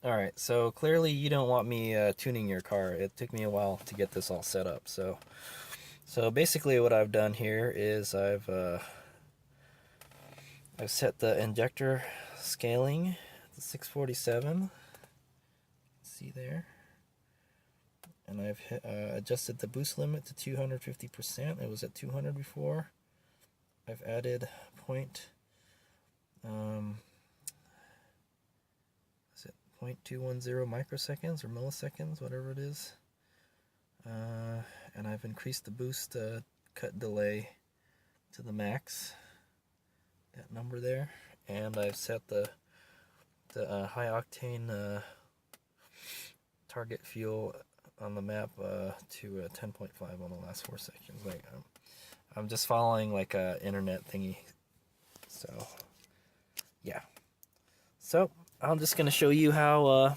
Alright, so clearly you don't want me tuning your car. It took me a while to get this all set up. So basically what I've done here is I've set the injector scaling to 647. See there? And I've adjusted the boost limit to 250%. It was at 200 before. I've added is it 0.210 microseconds or milliseconds, whatever it is. And I've increased the boost cut delay to the max, that number there. And I've set the high octane target fuel on the map to 10.5 on the last 4 sections. Like I'm just following like a internet thingy. So yeah. So I'm just gonna show you how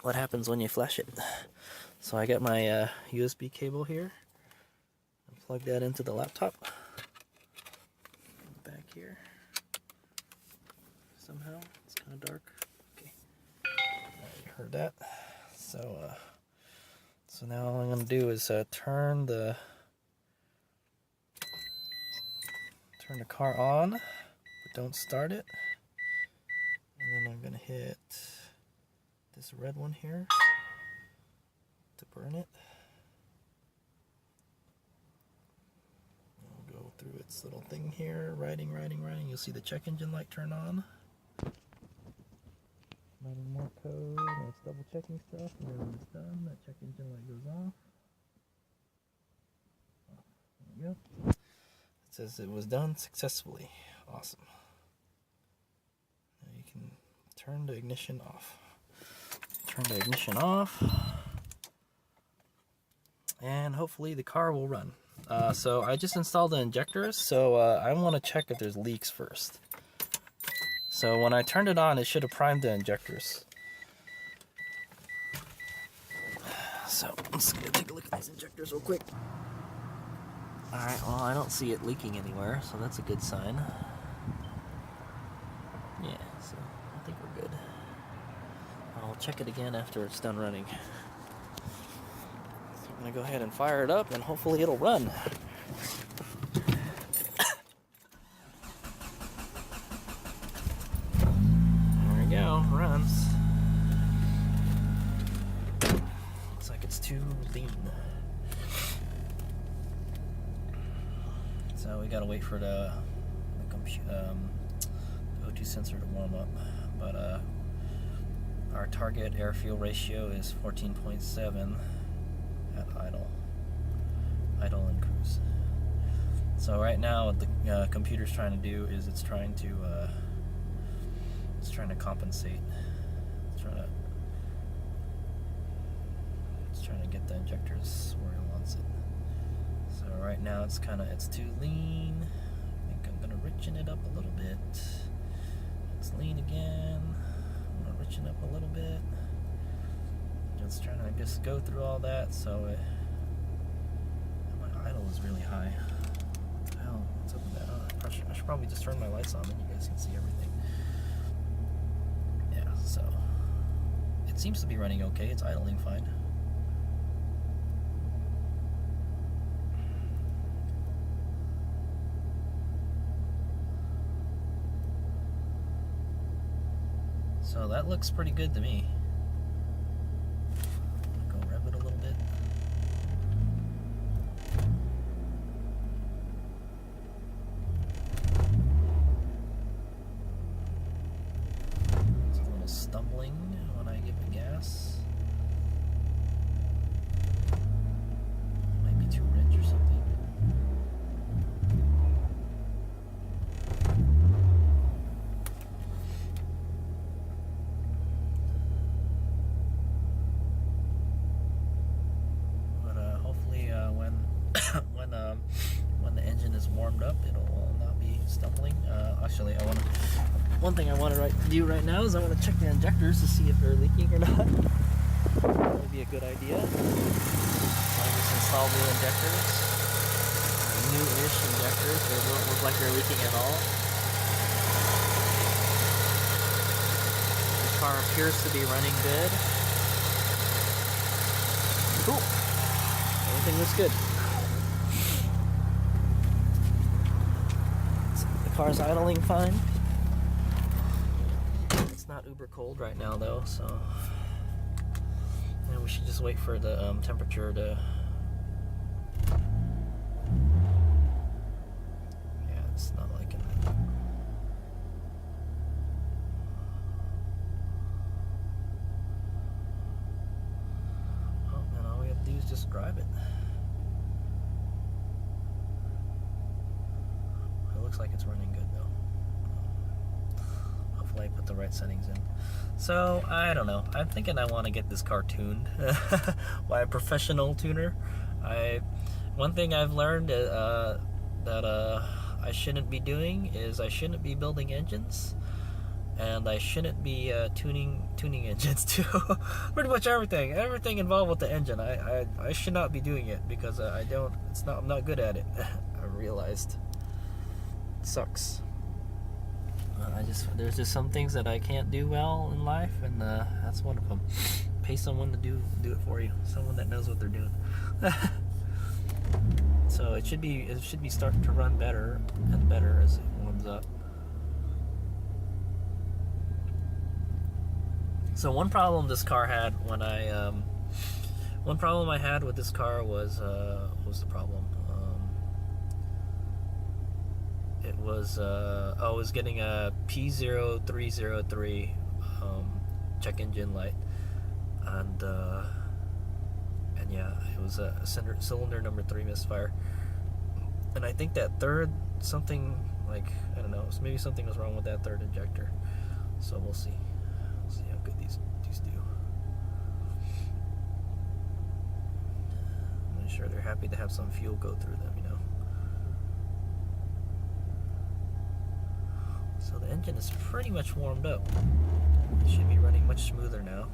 what happens when you flash it. So I got my USB cable here. I plug that into the laptop. Back here. Somehow it's kind of dark. Okay. You heard that. So now all I'm gonna do is turn the car on, but don't start it. And then I'm gonna hit this red one here to burn it. I'll go through its little thing here, writing. You'll see the check engine light turn on. Writing more code, and it's double checking stuff, and then when it's done, that check engine light goes off. There we go. It says it was done successfully. Awesome. Now you can turn the ignition off. Turn the ignition off. And hopefully the car will run. So I just installed the injectors, so I want to check if there's leaks first. So when I turned it on, it should have primed the injectors. So I'm just going to take a look at these injectors real quick. Alright, well I don't see it leaking anywhere, so that's a good sign. Yeah, so I think we're good. I'll check it again after it's done running. So I'm going to go ahead and fire it up and hopefully it'll run. There we go, runs. Looks like it's too lean. So we gotta wait for the O2 sensor to warm up. But our target air-fuel ratio is 14.7 at idle and cruise. So right now what the computer's trying to do is it's trying to compensate. It's trying to get the injectors where it wants it. So right now it's too lean. I think I'm gonna richen it up a little bit. It's lean again. I'm gonna richen up a little bit. Just trying to just go through all that. So my idle is really high. What the hell? What's up with that? I should probably just turn my lights on, then you guys can see everything. Yeah. So it seems to be running okay. It's idling fine. So that looks pretty good to me. Go rev it a little bit. It's a little stumbling when I give it gas. Might be too rich or something. When the engine is warmed up, it'll not be stumbling. Actually, one thing I want to do right now is I want to check the injectors to see if they're leaking or not. That would be a good idea. So I just installed new injectors, new-ish injectors. They don't look like they're leaking at all. car appears to be running good. Cool. Everything looks good. The car's idling fine. It's not uber cold right now though, so and we should just wait for the temperature to. Yeah, it's not liking it. Oh, and all we have to do is just drive it. It looks like it's running good though. Hopefully I put the right settings in. So, I don't know. I'm thinking I want to get this car tuned by a professional tuner. One thing I've learned that I shouldn't be doing is I shouldn't be building engines, and I shouldn't be tuning engines too. Pretty much everything involved with the engine. I should not be doing it because I'm not good at it. I realized. It sucks. There's just some things that I can't do well in life, and that's one of them. Pay someone to do it for you, someone that knows what they're doing. So it should be starting to run better and better as it warms up. So one problem this car had when one problem I had with this car was what was the problem? It was I was getting a P0303 check engine light, and yeah, it was a cylinder number 3 misfire, and I think that third something, like, I don't know, maybe something was wrong with that third injector. So we'll see how good these do. I'm sure they're happy to have some fuel go through them, you know. So the engine is pretty much warmed up. It should be running much smoother now.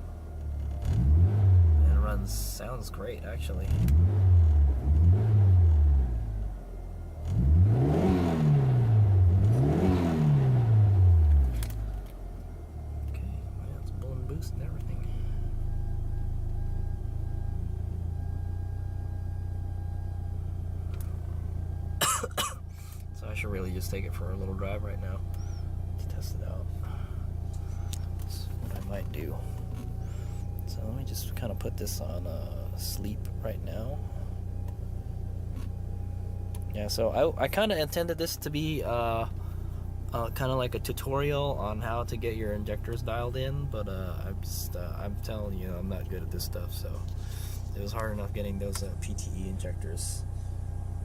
And it sounds great, actually. Okay, yeah, it's blowing boost and everything. So I should really just take it for a little drive right now. Test it out. That's what I might do. So let me just kind of put this on sleep right now. Yeah, so I kind of intended this to be kind of like a tutorial on how to get your injectors dialed in, but I'm telling you, I'm not good at this stuff. So it was hard enough getting those PTE injectors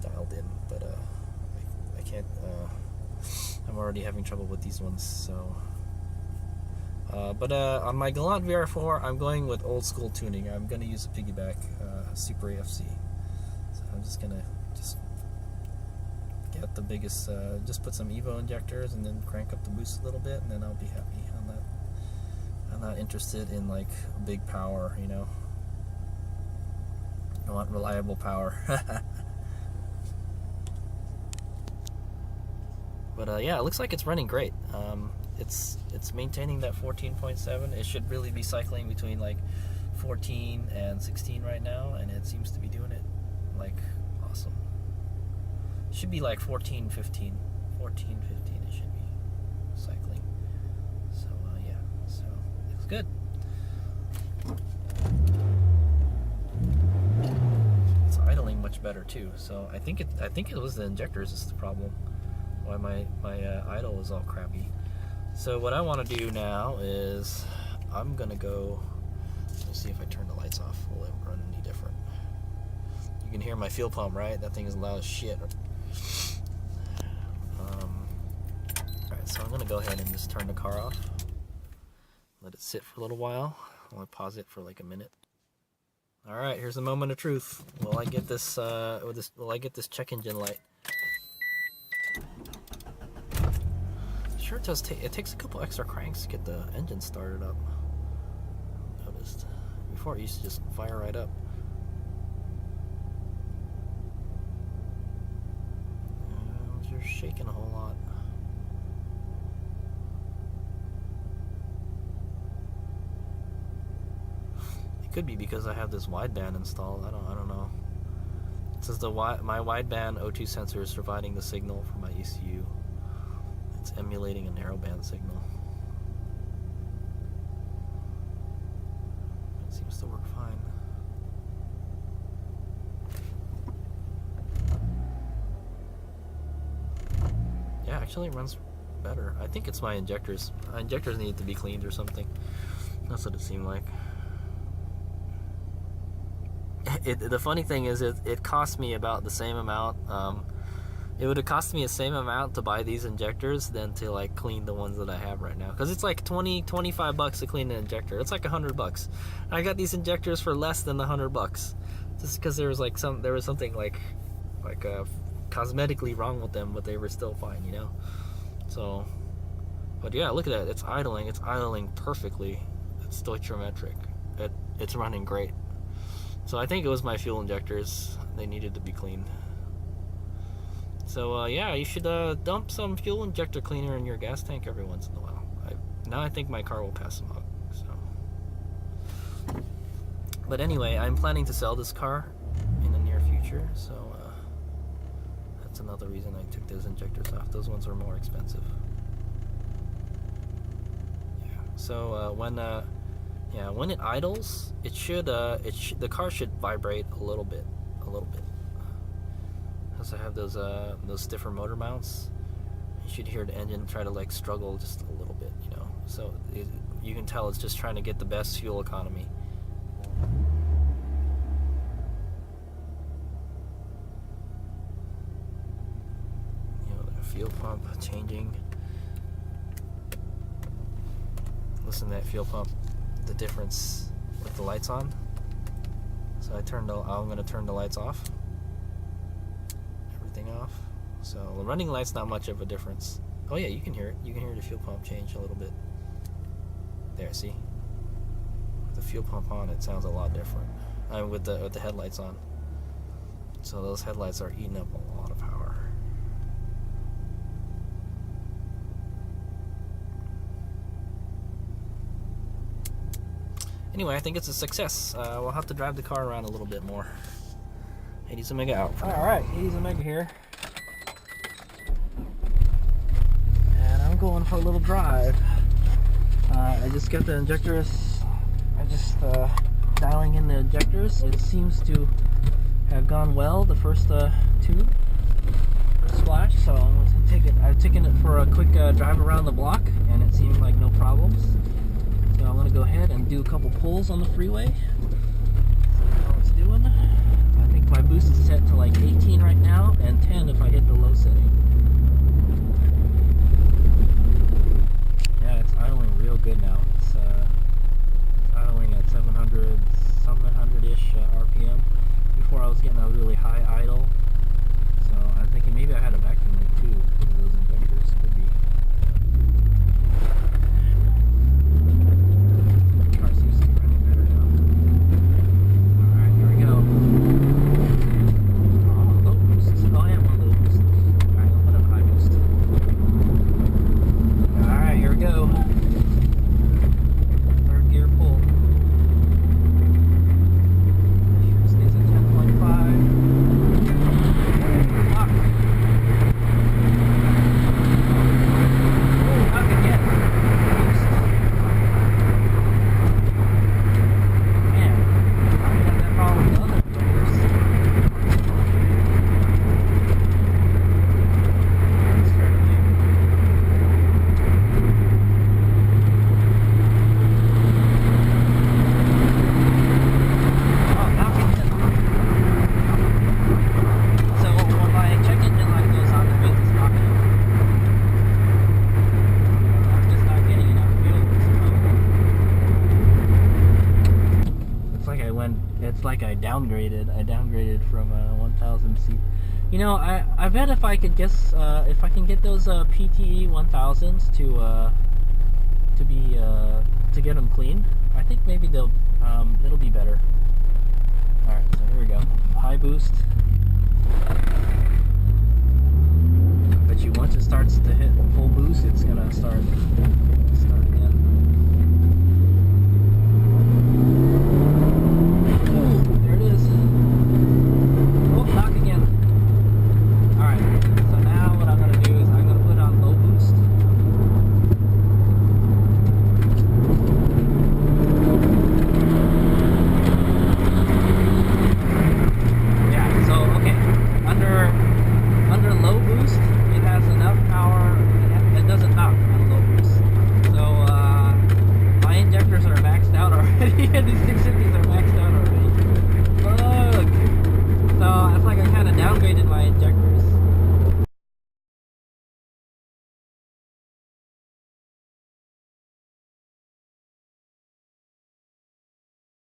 dialed in, but I can't. I'm already having trouble with these ones, so. But on my Galant VR4, I'm going with old school tuning. I'm going to use a piggyback Super AFC. So I'm just going to get the biggest, just put some Evo injectors and then crank up the boost a little bit, and then I'll be happy. I'm not interested in like big power, you know. I want reliable power. But yeah, it looks like it's running great. It's maintaining that 14.7. It should really be cycling between like 14 and 16 right now, and it seems to be doing it like awesome. It should be like 14, 15. 14, 15 it should be cycling. So yeah, so it looks good. It's idling much better too. So I think it was the injectors is the problem. Why my idle is all crappy. So what I want to do now is I'm gonna go. Let's see if I turn the lights off. Will it run any different? You can hear my fuel pump, right? That thing is loud as shit. Alright, so I'm gonna go ahead and just turn the car off. Let it sit for a little while. I'm gonna pause it for like a minute. Alright, here's the moment of truth. Will I get this? Will I get this check engine light? Sure, it takes a couple extra cranks to get the engine started up. Noticed. Before it used to just fire right up. You're shaking a whole lot. Could be because I have this wideband installed. I don't know. It says my wideband O2 sensor is providing the signal for my ECU. It's emulating a narrowband signal. It seems to work fine. Yeah, actually it runs better. I think it's my injectors. My injectors need to be cleaned or something. That's what it seemed like. The funny thing is, it cost me about the same amount. It would have cost me the same amount to buy these injectors than to like clean the ones that I have right now. Because it's like 25 bucks to clean an injector. It's like $100. I got these injectors for less than $100. Just because there was like something like cosmetically wrong with them, but they were still fine, you know. So, but yeah, look at that. It's idling perfectly. It's stoichiometric. It's running great. So I think it was my fuel injectors. They needed to be cleaned. So yeah, you should dump some fuel injector cleaner in your gas tank every once in a while. Now I think my car will pass them out. So, but anyway, I'm planning to sell this car in the near future. So that's another reason I took those injectors off. Those ones are more expensive. Yeah. So when it idles, the car should vibrate a little bit. Because I have those stiffer motor mounts, you should hear the engine try to like struggle just a little bit, you know. So you can tell it's just trying to get the best fuel economy. You know, the fuel pump changing. Listen to that fuel pump. The difference with the lights on. So I'm going to turn the lights off. Everything off. So the running light's not much of a difference. Oh yeah, you can hear it. You can hear the fuel pump change a little bit. There, see? With the fuel pump on, it sounds a lot different. With the headlights on. So those headlights are eating up a lot of power. Anyway, I think it's a success. We'll have to drive the car around a little bit more. HadesOmega out. Alright, HadesOmega here. And I'm going for a little drive. I just got the injectors. I just dialing in the injectors. It seems to have gone well, the first two. First splash. So I'm going to take it. I've taken it for a quick drive around the block, and it seemed like no problems. So I'm going to go ahead and do a couple pulls on the freeway. See how it's doing. I think my boost is set to like 18 right now, and 10 if I hit the low setting. Yeah, it's idling real good now. It's idling at 700-ish RPM. Before I was getting a really high idle. So I'm thinking maybe I had a vacuum leak too because of those injectors. Could be. I downgraded from 1000 C. You know, I bet if I could guess, if I can get those PTE 1000s to get them clean, I think maybe it'll be better. All right, so here we go. High boost. Bet you once it starts to hit full boost, it's gonna start again. boost, it has enough power. It doesn't knock on low boost. So my injectors are maxed out already, and these 650s are maxed out already. Look! So it's like I kind of downgraded my injector.